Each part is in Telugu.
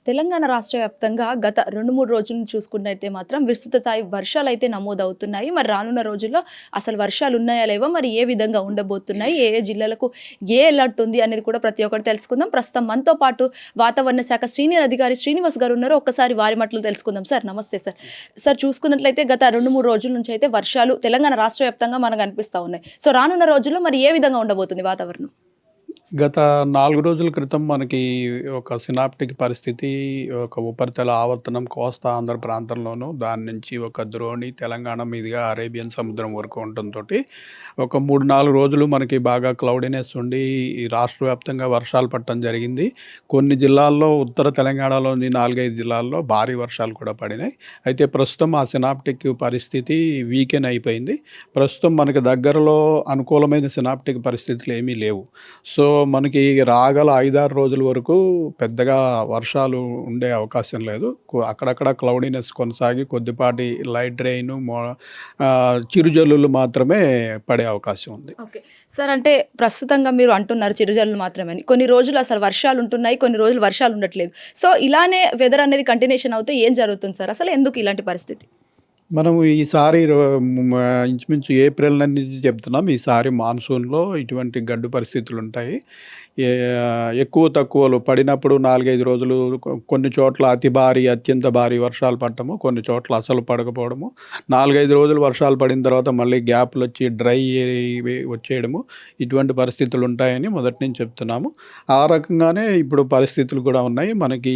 తెలంగాణ రాష్ట్ర వ్యాప్తంగా గత 2-3 రోజుల నుంచి చూసుకున్నట్టయితే మాత్రం విస్తృత స్థాయి వర్షాలైతే నమోదవుతున్నాయి. మరి రానున్న రోజుల్లో అసలు వర్షాలు ఉన్నాయా లేవా? మరి ఏ విధంగా ఉండబోతున్నాయి? ఏ ఏ జిల్లాలకు ఏ అలర్ట్ ఉంది అనేది కూడా ప్రతి ఒక్కటి తెలుసుకుందాం. ప్రస్తుతం మనతో పాటు వాతావరణ శాఖ సీనియర్ అధికారి శ్రీనివాస్ గారు ఉన్నారు. ఒక్కసారి వారి మాటలు తెలుసుకుందాం. సార్ నమస్తే సార్. సార్ చూసుకున్నట్లయితే గత 2-3 రోజుల నుంచి అయితే వర్షాలు తెలంగాణ రాష్ట్ర వ్యాప్తంగా మనకు కనిపిస్తూ ఉన్నాయి. సో రానున్న రోజుల్లో మరి ఏ విధంగా ఉండబోతుంది వాతావరణం? గత 4 రోజుల క్రితం మనకి ఒక సినాప్టిక్ పరిస్థితి, ఒక ఉపరితల ఆవర్తనం కోస్తా ఆంధ్ర ప్రాంతంలోను, దాని నుంచి ఒక ద్రోణి తెలంగాణ మీదుగా అరేబియన్ సముద్రం వరకు ఉండటంతోటి ఒక 3-4 రోజులు మనకి బాగా క్లౌడీనెస్ ఉండి ఈ రాష్ట్ర వ్యాప్తంగా వర్షాలు పడటం జరిగింది. కొన్ని జిల్లాల్లో ఉత్తర తెలంగాణలోని 4-5 జిల్లాల్లో భారీ వర్షాలు కూడా పడినాయి. అయితే ప్రస్తుతం ఆ సినాప్టిక్ పరిస్థితి వీకెన్ అయిపోయింది. ప్రస్తుతం మనకి దగ్గరలో అనుకూలమైన సినాప్టిక్ పరిస్థితులు ఏమీ లేవు. సో మనకి రాగల 5-6 రోజుల వరకు పెద్దగా వర్షాలు ఉండే అవకాశం లేదు. అక్కడక్కడ క్లౌడీనెస్ కొనసాగి కొద్దిపాటి లైట్ రెయిన్, చిరుజల్లులు మాత్రమే పడే అవకాశం ఉంది. ఓకే సార్, అంటే ప్రస్తుతంగా మీరు అంటున్నారు చిరుజల్లులు మాత్రమే అని. కొన్ని రోజులు అసలు వర్షాలు ఉంటున్నాయి, కొన్ని రోజులు వర్షాలు ఉండట్లేదు. సో ఇలానే వెదర్ అనేది కంటిన్యూషన్ అవుతే ఏం జరుగుతుంది సార్? అసలు ఎందుకు ఇలాంటి పరిస్థితి? మనం ఈసారి ఇంచుమించు ఏప్రిల్ నుంచి చెప్తున్నాం. ఈసారి మాన్సూన్లో ఇటువంటి గడ్డు పరిస్థితులు ఉంటాయి. ఎక్కువ తక్కువలు పడినప్పుడు 4-5 రోజులు కొన్ని చోట్ల అతి భారీ, అత్యంత భారీ వర్షాలు పడటము, కొన్ని చోట్ల అసలు పడకపోవడము, 4-5 రోజులు వర్షాలు పడిన తర్వాత మళ్ళీ గ్యాప్లు వచ్చి డ్రై వచ్చేయడము, ఇటువంటి పరిస్థితులు ఉంటాయని మొదటి నుంచి చెప్తున్నాము. ఆ రకంగానే ఇప్పుడు పరిస్థితులు కూడా ఉన్నాయి. మనకి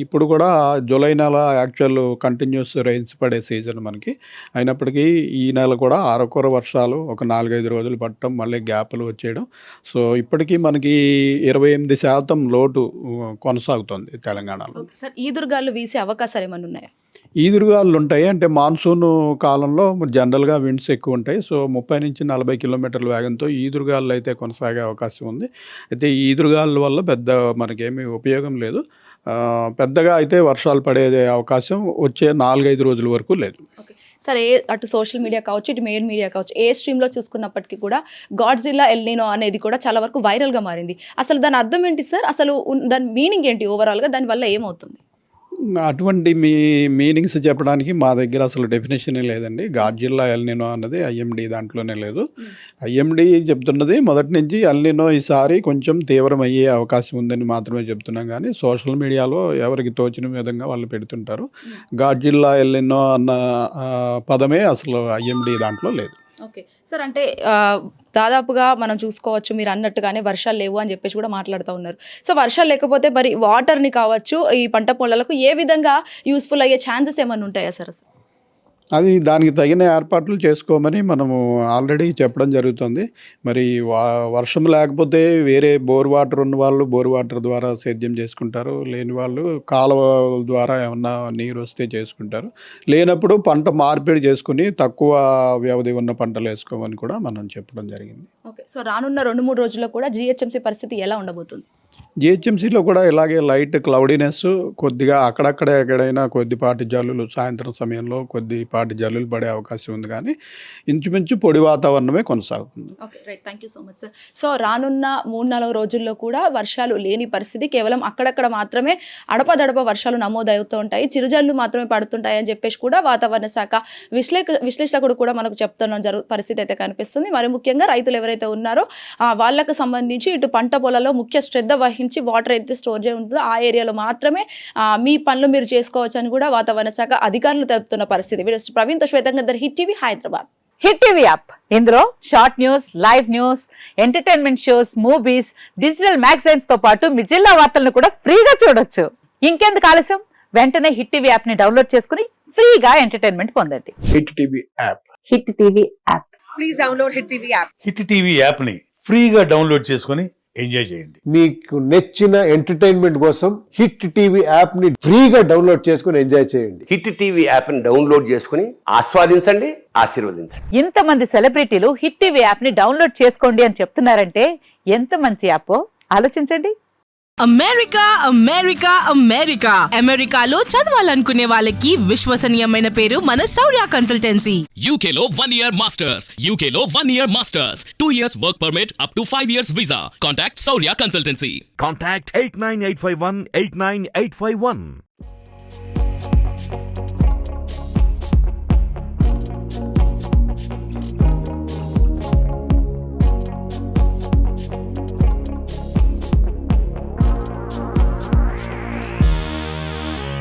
ఇప్పుడు కూడా జూలై నెల యాక్చువల్ కంటిన్యూస్ రెయిన్స్ పడే సీజన్ మనకి. అయినప్పటికీ ఈ నెల కూడా అరకొర వర్షాలు ఒక 4-5 రోజులు పడటం, మళ్ళీ గ్యాప్లు వచ్చేయడం. సో ఇప్పటికీ మనకి 28% లోటు కొనసాగుతుంది తెలంగాణలో. సార్ ఈదురుగాలు వీసే అవకాశాలు ఏమైనా ఉన్నాయా? ఈదురుగాలు ఉంటాయి. అంటే మాన్సూన్ కాలంలో జనరల్గా విండ్స్ ఎక్కువ ఉంటాయి. సో 30-40 కిలోమీటర్ల వేగంతో ఈదురుగాలు అయితే కొనసాగే అవకాశం ఉంది. అయితే ఈ ఈదురుగాల వల్ల పెద్ద మనకేమీ ఉపయోగం లేదు. పెద్దగా అయితే వర్షాలు పడే అవకాశం వచ్చే 4-5 రోజుల వరకు లేదు. సరే, అటు సోషల్ మీడియా కావచ్చు, ఇటు మెయిన్ మీడియా కావచ్చు, ఏ స్ట్రీమ్లో చూసుకున్నప్పటికీ కూడా గాడ్జిల్లా ఎల్నినో అనేది కూడా చాలా వరకు వైరల్గా మారింది. అసలు దాని అర్థం ఏంటి సార్? అసలు దాని మీనింగ్ ఏంటి? ఓవరాల్గా దానివల్ల ఏమవుతుంది? అటువంటి మీనింగ్స్ చెప్పడానికి మా దగ్గర అసలు డెఫినేషనే లేదండి. గాడ్జిల్లా ఎల్నినో అన్నది ఐఎండి దాంట్లోనే లేదు. ఐఎండి చెప్తున్నది మొదటి నుంచి ఎల్నినో ఈసారి కొంచెం తీవ్రమయ్యే అవకాశం ఉందని మాత్రమే చెప్తున్నాం. కానీ సోషల్ మీడియాలో ఎవరికి తోచిన విధంగా వాళ్ళు పెడుతుంటారు. గాడ్జిల్లా ఎల్నినో అన్న పదమే అసలు ఐఎండి దాంట్లో లేదు. ఓకే సార్, అంటే దాదాపుగా మనం చూసుకోవచ్చు, మీరు అన్నట్టుగానే వర్షాలు లేవు అని చెప్పేసి కూడా మాట్లాడుతూ ఉన్నారు. సో వర్షాలు లేకపోతే మరి వాటర్ని కావచ్చు ఈ పంట పొలాలకు ఏ విధంగా యూస్ఫుల్ అయ్యే ఛాన్సెస్ ఏమైనా ఉంటాయా సార్? అది దానికి తగిన ఏర్పాట్లు చేసుకోమని మనము ఆల్రెడీ చెప్పడం జరుగుతుంది. మరి వర్షం లేకపోతే వేరే బోర్ వాటర్ ఉన్న వాళ్ళు బోర్ వాటర్ ద్వారా సేద్యం చేసుకుంటారు. లేని వాళ్ళు కాలువల ద్వారా ఏమన్నా నీరు వస్తే చేసుకుంటారు. లేనప్పుడు పంట మార్పిడి చేసుకుని తక్కువ వ్యవధి ఉన్న పంటలు వేసుకోమని కూడా మనం చెప్పడం జరిగింది. ఓకే, సో రానున్న 2-3 రోజుల్లో కూడా జిహెచ్ఎంసీ పరిస్థితి ఎలా ఉండబోతుంది? జిహెచ్ఎంసీలో కూడా ఇలాగే లైట్ క్లౌడీనెస్, కొద్దిగా అక్కడక్కడ ఎక్కడైనా కొద్దిపాటి జల్లులు, సాయంత్రం సమయంలో కొద్దిపాటి జల్లులు పడే అవకాశం ఉంది. కానీ ఇంచుమించు పొడి వాతావరణమే కొనసాగుతుంది. Okay right, thank you so much sir. So రానున్న 3-4 రోజుల్లో కూడా వర్షాలు లేని పరిస్థితి, కేవలం అక్కడక్కడ మాత్రమే అడపదడప వర్షాలు నమోదవుతూ ఉంటాయి, చిరుజల్లు మాత్రమే పడుతుంటాయి అని చెప్పేసి కూడా వాతావరణ శాఖ విశ్లేషకుడు కూడా మనకు చెప్తున్న పరిస్థితి అయితే కనిపిస్తుంది. మరి ముఖ్యంగా రైతులు ఎవరైతే ఉన్నారో వాళ్ళకు సంబంధించి ఇటు పంట పొలాల్లో ముఖ్య శ్రద్ధ వహించి వాటర్ అయితే స్టోర్ చేయ ఉంటుందో ఆ ఏరియాలో మాత్రమే మీ పనులు మీరు చేసుకోవచ్చు అని కూడా వాతావరణ శాఖ అధికారులు తెలుపుతున్న పరిస్థితి. వీడియో ప్రవీణ్ తో శ్వేతంగర్, hit TV Hyderabad. Hit TV app, ఇందులో short news, live news, entertainment shows, movies, digital magazines తో పాటు మీ జిల్లా వార్తలను కూడా ఫ్రీగా చూడొచ్చు. ఇంకెందుకు ఆలస్యం, వెంటనే హిట్ టీవీ యాప్ ని డౌన్లోడ్ చేసుకుని ఫ్రీగా ఎంటర్టైన్మెంట్ పొందండి. Hit TV app. Hit TV app. Please download hit TV app. Hit TV app ని ఫ్రీగా డౌన్లోడ్ చేసుకొని ఎంజాయ్ చేయండి. మీకు నచ్చిన ఎంటర్టైన్మెంట్ కోసం హిట్ టీవీ యాప్ ని ఫ్రీగా డౌన్లోడ్ చేసుకుని ఎంజాయ్ చేయండి. హిట్ టీవీ యాప్ ని డౌన్లోడ్ చేసుకుని ఆస్వాదించండి, ఆశీర్వదించండి. ఇంతమంది సెలబ్రిటీలు హిట్ టీవీ యాప్ ని డౌన్లోడ్ చేసుకోండి అని చెప్తున్నారంటే ఎంత మంచి యాప్ ఆలోచించండి. అమెరికా అమెరికా అమెరికా అమెరికాలో చదవాలనుకునే వాళ్ళకి విశ్వసనీయమైన పేరు మన శౌర్య consultancy. UK Law 1 Year Masters. UK Law 1 Year Masters. 2 years work permit up to 5 years visa. Contact Saurya Consultancy. Contact 89851 89851.